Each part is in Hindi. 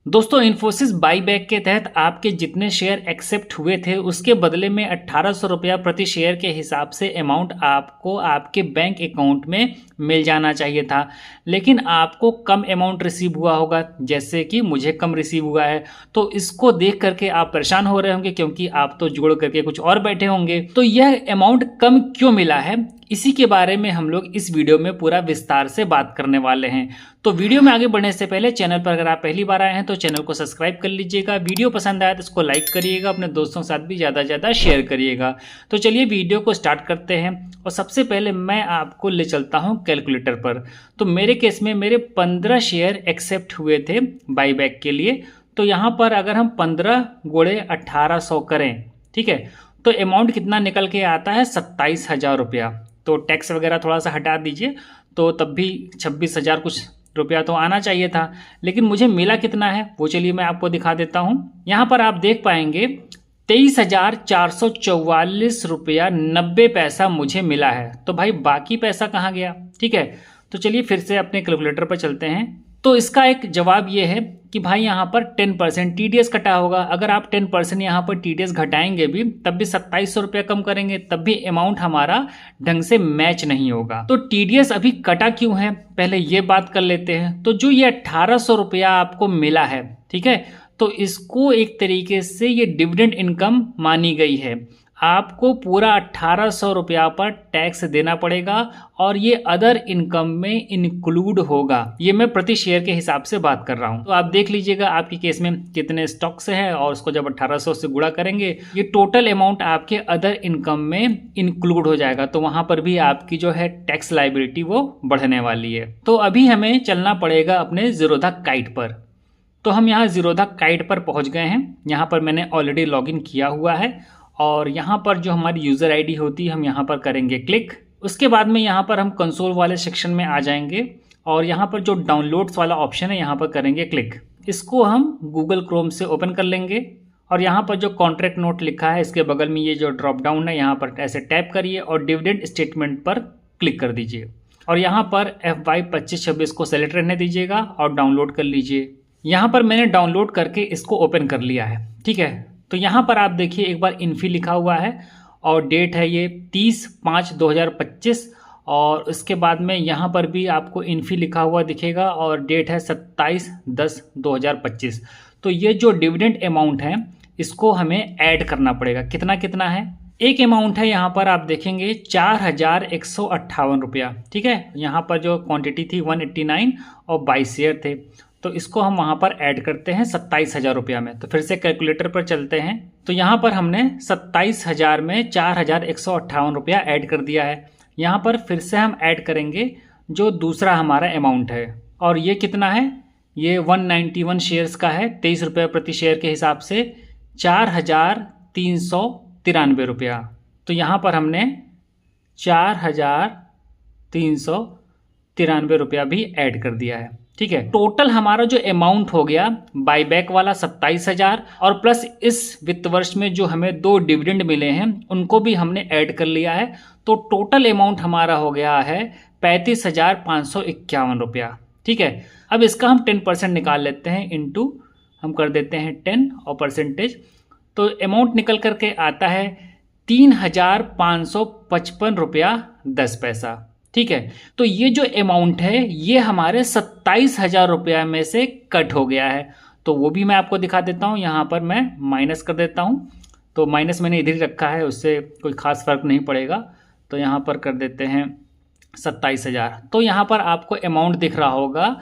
दोस्तों इन्फोसिस बाईबैक के तहत आपके जितने शेयर एक्सेप्ट हुए थे उसके बदले में 1800 रुपया प्रति शेयर के हिसाब से अमाउंट आपको आपके बैंक अकाउंट में मिल जाना चाहिए था, लेकिन आपको कम अमाउंट रिसीव हुआ होगा, जैसे कि मुझे कम रिसीव हुआ है। तो इसको देख करके आप परेशान हो रहे होंगे क्योंकि आप तो जोड़ करके कुछ और बैठे होंगे। तो यह अमाउंट कम क्यों मिला है, इसी के बारे में हम लोग इस वीडियो में पूरा विस्तार से बात करने वाले हैं। तो वीडियो में आगे बढ़ने से पहले चैनल पर अगर आप पहली बार आए हैं तो चैनल को सब्सक्राइब कर लीजिएगा। वीडियो पसंद आया तो इसको लाइक करिएगा, अपने दोस्तों के साथ भी ज़्यादा से ज़्यादा शेयर करिएगा। तो चलिए वीडियो को स्टार्ट करते हैं। और सबसे पहले मैं आपको ले चलता हूँ कैलकुलेटर पर। तो मेरे केस में मेरे 15 शेयर एक्सेप्ट हुए थे बाईबैक के लिए। तो यहाँ पर अगर हम 15 गुणे 1800 करें, ठीक है, तो अमाउंट कितना निकल के आता है 27,000 रुपया। तो टैक्स वगैरह थोड़ा सा हटा दीजिए तो तब भी 26,000 कुछ रुपया तो आना चाहिए था, लेकिन मुझे मिला कितना है वो चलिए मैं आपको दिखा देता हूँ। यहाँ पर आप देख पाएंगे 23,444 रुपया 90 पैसा मुझे मिला है। तो भाई बाकी पैसा कहाँ गया, ठीक है। तो चलिए फिर से अपने कैलकुलेटर पर चलते हैं। तो इसका एक जवाब ये है कि भाई यहाँ पर 10% टीडीएस कटा होगा। अगर आप 10% यहाँ पर टीडीएस घटाएंगे भी तब भी 2700 रुपया कम करेंगे तब भी अमाउंट हमारा ढंग से मैच नहीं होगा। तो टीडीएस अभी कटा क्यों है पहले ये बात कर लेते हैं। तो जो ये 1800 रुपया आपको मिला है, ठीक है, तो इसको एक तरीके से ये डिविडेंड इनकम मानी गई है। आपको पूरा 1800 रुपया पर टैक्स देना पड़ेगा और ये अदर इनकम में इंक्लूड होगा। ये मैं प्रति शेयर के हिसाब से बात कर रहा हूँ। तो आप देख लीजिएगा आपके केस में कितने स्टॉक्स है और उसको जब 1800 से गुणा करेंगे ये टोटल अमाउंट आपके अदर इनकम में इंक्लूड हो जाएगा। तो वहाँ पर भी आपकी जो है टैक्स लायबिलिटी वो बढ़ने वाली है। तो अभी हमें चलना पड़ेगा अपने ज़ीरोधा काइट पर। तो हम यहाँ ज़ीरोधा काइट पर पहुँच गए हैं। यहाँ पर मैंने ऑलरेडी लॉगिन किया हुआ है और यहाँ पर जो हमारी यूज़र आईडी होती है हम यहाँ पर करेंगे क्लिक। उसके बाद में यहाँ पर हम कंसोल वाले सेक्शन में आ जाएंगे और यहाँ पर जो डाउनलोड्स वाला ऑप्शन है यहाँ पर करेंगे क्लिक। इसको हम गूगल क्रोम से ओपन कर लेंगे और यहाँ पर जो कॉन्ट्रैक्ट नोट लिखा है इसके बगल में ये जो ड्रॉप डाउन है यहाँ पर ऐसे टैप करिए और डिविडेंड स्टेटमेंट पर क्लिक कर दीजिए और यहाँ पर FY 25-26 को सेलेक्ट रहने दीजिएगा और डाउनलोड कर लीजिए। यहाँ पर मैंने डाउनलोड करके इसको ओपन कर लिया है, ठीक है। तो यहाँ पर आप देखिए एक बार इन्फी लिखा हुआ है और डेट है ये 30/5/2025 और उसके बाद में यहाँ पर भी आपको इन्फी लिखा हुआ दिखेगा और डेट है 27/10/2025। तो ये जो डिविडेंड अमाउंट है इसको हमें ऐड करना पड़ेगा। कितना कितना है, एक अमाउंट है यहाँ पर आप देखेंगे 4,158 रुपया, ठीक है। यहाँ पर जो क्वांटिटी थी 189 और 22 शेयर थे, तो इसको हम वहाँ पर ऐड करते हैं 27,000 रुपया में। तो फिर से कैलकुलेटर पर चलते हैं। तो यहाँ पर हमने 27,000 में 4,158 रुपया ऐड कर दिया है। यहाँ पर फिर से हम ऐड करेंगे जो दूसरा हमारा अमाउंट है और ये कितना है, ये 191 शेयर्स का है, 23 रुपये प्रति शेयर के हिसाब से 4,393 रुपया। तो यहाँ पर हमने 4,393 रुपया भी ऐड कर दिया है, ठीक है। टोटल हमारा जो अमाउंट हो गया बाईबैक वाला 27,000 और प्लस इस वित्त वर्ष में जो हमें 2 डिविडेंड मिले हैं उनको भी हमने ऐड कर लिया है। तो टोटल अमाउंट हमारा हो गया है 35,551 रुपया, ठीक है। अब इसका हम 10% निकाल लेते हैं, इनटू हम कर देते हैं 10 और परसेंटेज। तो अमाउंट निकल करके आता है 3,555 रुपया 10 पैसा, ठीक है। तो ये जो अमाउंट है ये हमारे 27,000 रुपया में से कट हो गया है। तो वो भी मैं आपको दिखा देता हूँ। यहाँ पर मैं माइनस कर देता हूँ। तो माइनस मैंने इधर ही रखा है, उससे कोई ख़ास फ़र्क नहीं पड़ेगा। तो यहाँ पर कर देते हैं 27,000। तो यहाँ पर आपको अमाउंट दिख रहा होगा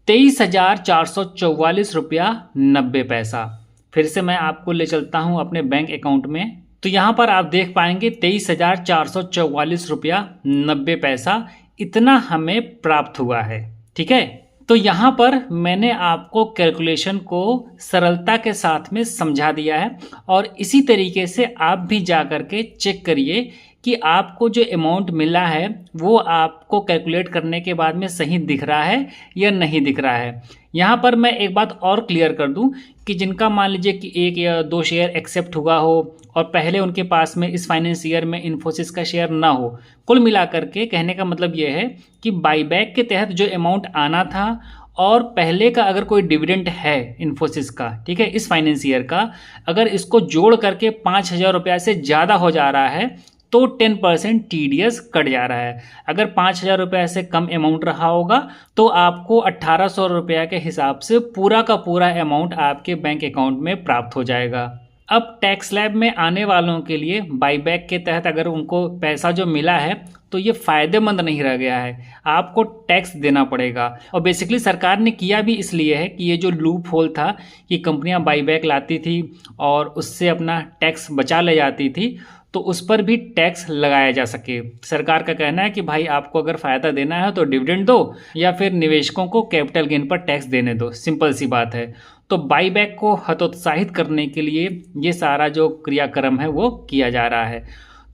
23,444 रुपया 90 पैसा। फिर से मैं आपको ले चलता हूँ अपने बैंक अकाउंट में। तो यहाँ पर आप देख पाएंगे 23,444 रुपया 90 पैसा इतना हमें प्राप्त हुआ है, ठीक है। तो यहाँ पर मैंने आपको कैलकुलेशन को सरलता के साथ में समझा दिया है और इसी तरीके से आप भी जा कर के चेक करिए कि आपको जो अमाउंट मिला है वो आपको कैलकुलेट करने के बाद में सही दिख रहा है या नहीं दिख रहा है। यहाँ पर मैं एक बात और क्लियर कर दूं कि जिनका मान लीजिए कि 1 या 2 शेयर एक्सेप्ट हुआ हो और पहले उनके पास में इस फाइनेंस ईयर में इन्फोसिस का शेयर ना हो, कुल मिलाकर के कहने का मतलब ये है कि बाईबैक के तहत जो अमाउंट आना था और पहले का अगर कोई डिविडेंड है इन्फोसिस का, ठीक है, इस फाइनेंस ईयर का, अगर इसको जोड़ करके 5,000 रुपया से ज़्यादा हो जा रहा है तो 10% TDS कट जा रहा है। अगर 5,000 रुपये से कम अमाउंट रहा होगा तो आपको 1,800 रुपया के हिसाब से पूरा का पूरा अमाउंट आपके बैंक अकाउंट में प्राप्त हो जाएगा। अब टैक्स स्लैब में आने वालों के लिए बाईबैक के तहत अगर उनको पैसा जो मिला है तो ये फ़ायदेमंद नहीं रह गया है, आपको टैक्स देना पड़ेगा। और बेसिकली सरकार ने किया भी इसलिए है कि ये जो लूप होल था कि कंपनियां बाईबैक लाती थी और उससे अपना टैक्स बचा ले जाती थी, तो उस पर भी टैक्स लगाया जा सके। सरकार का कहना है कि भाई आपको अगर फ़ायदा देना है तो डिविडेंड दो या फिर निवेशकों को कैपिटल गेन पर टैक्स देने दो, सिंपल सी बात है। तो बाईबैक को हतोत्साहित करने के लिए ये सारा जो क्रियाक्रम है वो किया जा रहा है।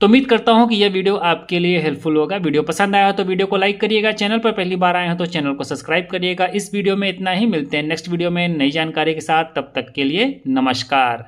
तो उम्मीद करता हूँ कि यह वीडियो आपके लिए हेल्पफुल होगा। वीडियो पसंद आया हो तो वीडियो को लाइक करिएगा, चैनल पर पहली बार आए हो तो चैनल को सब्सक्राइब करिएगा। इस वीडियो में इतना ही, मिलते हैं नेक्स्ट वीडियो में नई जानकारी के साथ, तब तक के लिए नमस्कार।